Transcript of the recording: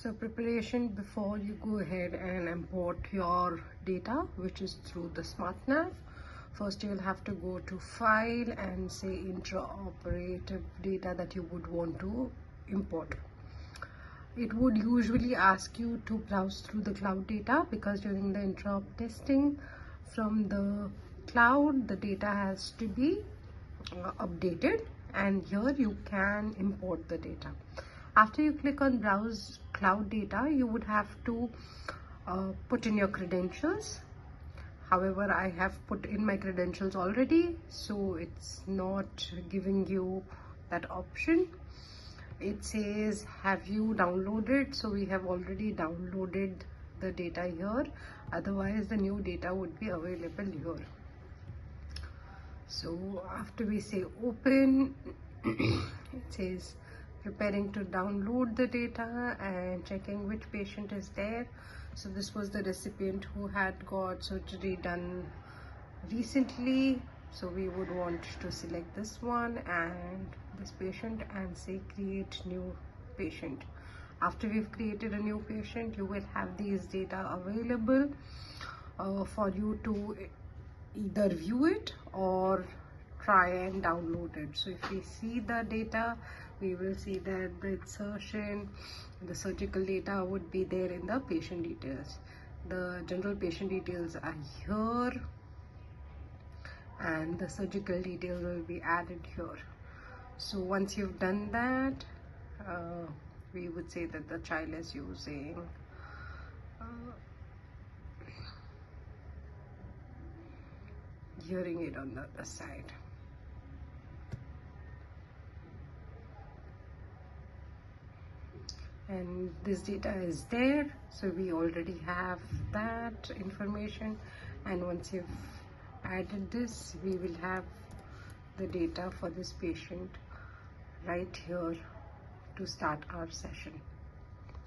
So preparation before you go ahead and import your data, which is through the SmartNav. First you'll have to go to file and say intraoperative data that you would want to import. It would usually ask you to browse through the cloud data, because during the intraop testing from the cloud the data has to be updated, and here you can import the data. After you click on browse cloud data, you would have to put in your credentials. However, I have put in my credentials already, so it's not giving you that option. It says have you downloaded, so we have already downloaded the data here, otherwise the new data would be available here. So after we say open, it says preparing to download the data and checking which patient is there. So this was the recipient who had got surgery done recently, so we would want to select this one and this patient and say create new patient. After we've created a new patient, you will have these data available for you to either view it or try and download it. So if we see the data, we will see that the insertion, the surgical data would be there in the patient details. The general patient details are here and the surgical details will be added here. So once you've done that, we would say that the child is using hearing aid on the other side. And this data is there, so we already have that information, and once you've added this, we will have the data for this patient right here to start our session.